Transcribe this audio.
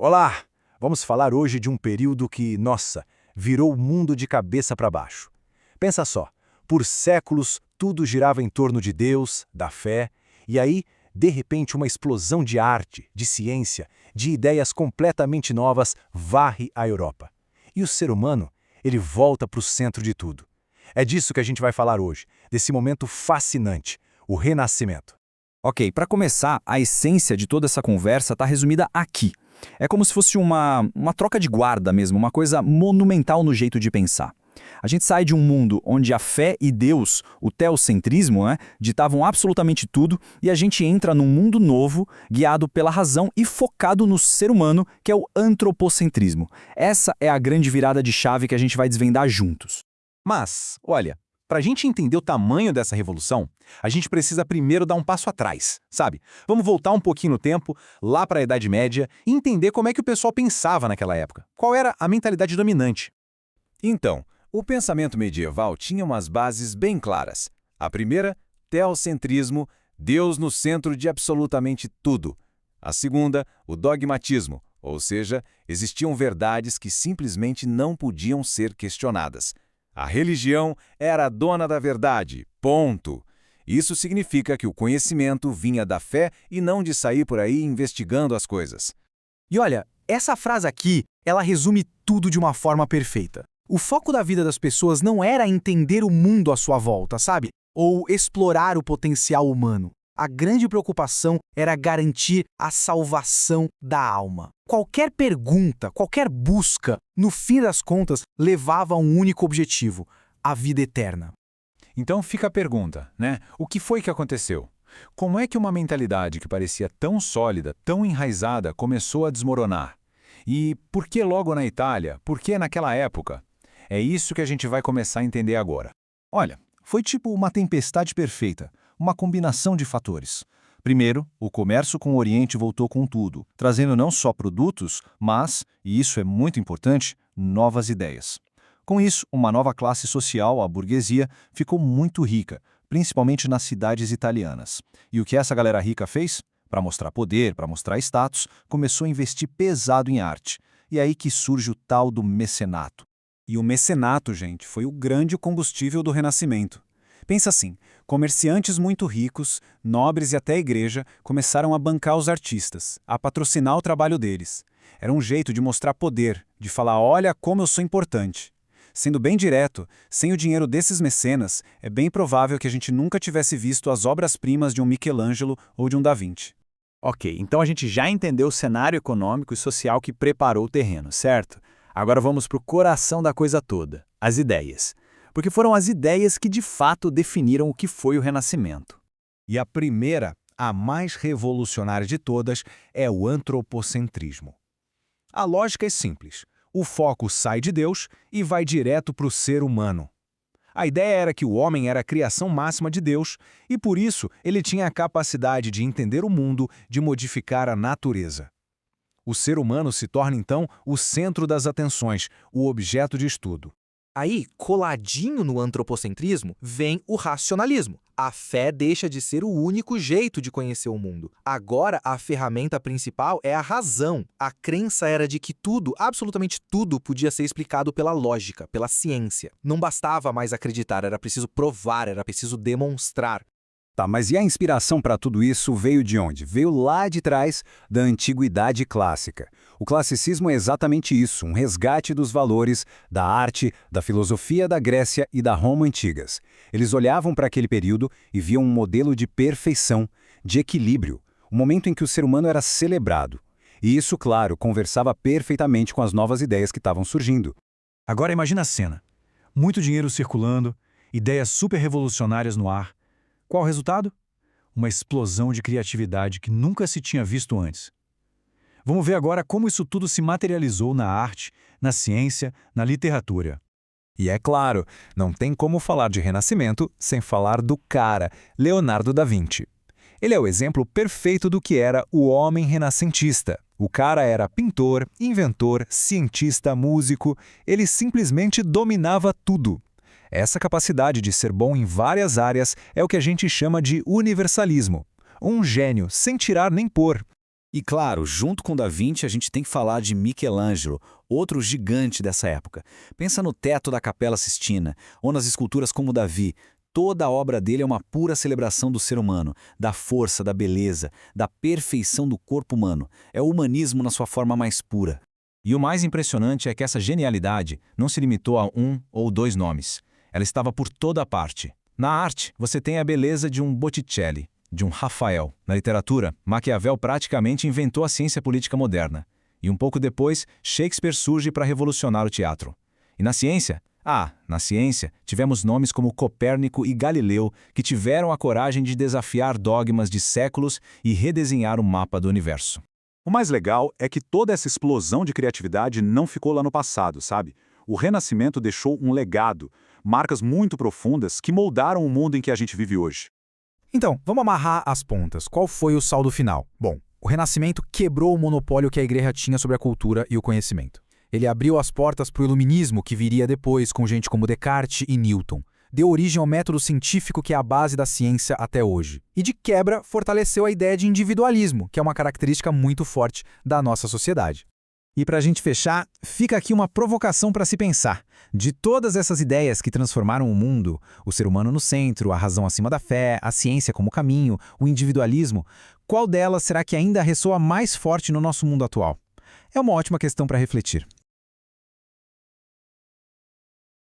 Olá! Vamos falar hoje de um período que, nossa, virou o mundo de cabeça para baixo. Pensa só, por séculos tudo girava em torno de Deus, da fé, e aí, de repente, uma explosão de arte, de ciência, de ideias completamente novas varre a Europa. E o ser humano, ele volta para o centro de tudo. É disso que a gente vai falar hoje, desse momento fascinante, o Renascimento. Ok, para começar, a essência de toda essa conversa está resumida aqui. É como se fosse uma troca de guarda mesmo, uma coisa monumental no jeito de pensar. A gente sai de um mundo onde a fé e Deus, o teocentrismo, ditavam absolutamente tudo, e a gente entra num mundo novo, guiado pela razão e focado no ser humano, que é o antropocentrismo. Essa é a grande virada de chave que a gente vai desvendar juntos. Mas, olha, para a gente entender o tamanho dessa revolução, a gente precisa primeiro dar um passo atrás, sabe? Vamos voltar um pouquinho no tempo, lá para a Idade Média, e entender como é que o pessoal pensava naquela época. Qual era a mentalidade dominante? Então, o pensamento medieval tinha umas bases bem claras. A primeira, teocentrismo, Deus no centro de absolutamente tudo. A segunda, o dogmatismo, ou seja, existiam verdades que simplesmente não podiam ser questionadas. A religião era a dona da verdade, ponto. Isso significa que o conhecimento vinha da fé e não de sair por aí investigando as coisas. E olha, essa frase aqui, ela resume tudo de uma forma perfeita. O foco da vida das pessoas não era entender o mundo à sua volta, sabe? Ou explorar o potencial humano. A grande preocupação era garantir a salvação da alma. Qualquer pergunta, qualquer busca, no fim das contas, levava a um único objetivo: a vida eterna. Então fica a pergunta, né? O que foi que aconteceu? Como é que uma mentalidade que parecia tão sólida, tão enraizada, começou a desmoronar? E por que logo na Itália? Por que naquela época? É isso que a gente vai começar a entender agora. Olha, foi tipo uma tempestade perfeita, uma combinação de fatores. Primeiro, o comércio com o Oriente voltou com tudo, trazendo não só produtos, mas, e isso é muito importante, novas ideias. Com isso, uma nova classe social, a burguesia, ficou muito rica, principalmente nas cidades italianas. E o que essa galera rica fez? Para mostrar poder, para mostrar status, começou a investir pesado em arte. E é aí que surge o tal do mecenato. E o mecenato, gente, foi o grande combustível do Renascimento. Pensa assim, comerciantes muito ricos, nobres e até a igreja começaram a bancar os artistas, a patrocinar o trabalho deles. Era um jeito de mostrar poder, de falar, olha como eu sou importante. Sendo bem direto, sem o dinheiro desses mecenas, é bem provável que a gente nunca tivesse visto as obras-primas de um Michelangelo ou de um Da Vinci. Ok, então a gente já entendeu o cenário econômico e social que preparou o terreno, certo? Agora vamos para o coração da coisa toda, as ideias. Porque foram as ideias que de fato definiram o que foi o Renascimento. E a primeira, a mais revolucionária de todas, é o antropocentrismo. A lógica é simples. O foco sai de Deus e vai direto para o ser humano. A ideia era que o homem era a criação máxima de Deus e, por isso, ele tinha a capacidade de entender o mundo, de modificar a natureza. O ser humano se torna, então, o centro das atenções, o objeto de estudo. Aí, coladinho no antropocentrismo, vem o racionalismo. A fé deixa de ser o único jeito de conhecer o mundo. Agora, a ferramenta principal é a razão. A crença era de que tudo, absolutamente tudo, podia ser explicado pela lógica, pela ciência. Não bastava mais acreditar, era preciso provar, era preciso demonstrar. Tá, mas e a inspiração para tudo isso veio de onde? Veio lá de trás da antiguidade clássica. O classicismo é exatamente isso, um resgate dos valores da arte, da filosofia da Grécia e da Roma antigas. Eles olhavam para aquele período e viam um modelo de perfeição, de equilíbrio, um momento em que o ser humano era celebrado. E isso, claro, conversava perfeitamente com as novas ideias que estavam surgindo. Agora imagina a cena. Muito dinheiro circulando, ideias super revolucionárias no ar. Qual o resultado? Uma explosão de criatividade que nunca se tinha visto antes. Vamos ver agora como isso tudo se materializou na arte, na ciência, na literatura. E é claro, não tem como falar de Renascimento sem falar do cara, Leonardo da Vinci. Ele é o exemplo perfeito do que era o homem renascentista. O cara era pintor, inventor, cientista, músico, ele simplesmente dominava tudo. Essa capacidade de ser bom em várias áreas é o que a gente chama de universalismo. Um gênio, sem tirar nem pôr. E claro, junto com Da Vinci, a gente tem que falar de Michelangelo, outro gigante dessa época. Pensa no teto da Capela Sistina, ou nas esculturas como Davi. Toda a obra dele é uma pura celebração do ser humano, da força, da beleza, da perfeição do corpo humano. É o humanismo na sua forma mais pura. E o mais impressionante é que essa genialidade não se limitou a um ou dois nomes. Ela estava por toda parte. Na arte, você tem a beleza de um Botticelli, de um Rafael. Na literatura, Maquiavel praticamente inventou a ciência política moderna. E um pouco depois, Shakespeare surge para revolucionar o teatro. E na ciência? Na ciência, tivemos nomes como Copérnico e Galileu, que tiveram a coragem de desafiar dogmas de séculos e redesenhar o mapa do universo. O mais legal é que toda essa explosão de criatividade não ficou lá no passado, sabe? O Renascimento deixou um legado, marcas muito profundas que moldaram o mundo em que a gente vive hoje. Então, vamos amarrar as pontas. Qual foi o saldo final? Bom, o Renascimento quebrou o monopólio que a Igreja tinha sobre a cultura e o conhecimento. Ele abriu as portas para o iluminismo que viria depois com gente como Descartes e Newton. Deu origem ao método científico que é a base da ciência até hoje. E de quebra, fortaleceu a ideia de individualismo, que é uma característica muito forte da nossa sociedade. E para a gente fechar, fica aqui uma provocação para se pensar. De todas essas ideias que transformaram o mundo, o ser humano no centro, a razão acima da fé, a ciência como caminho, o individualismo, qual delas será que ainda ressoa mais forte no nosso mundo atual? É uma ótima questão para refletir.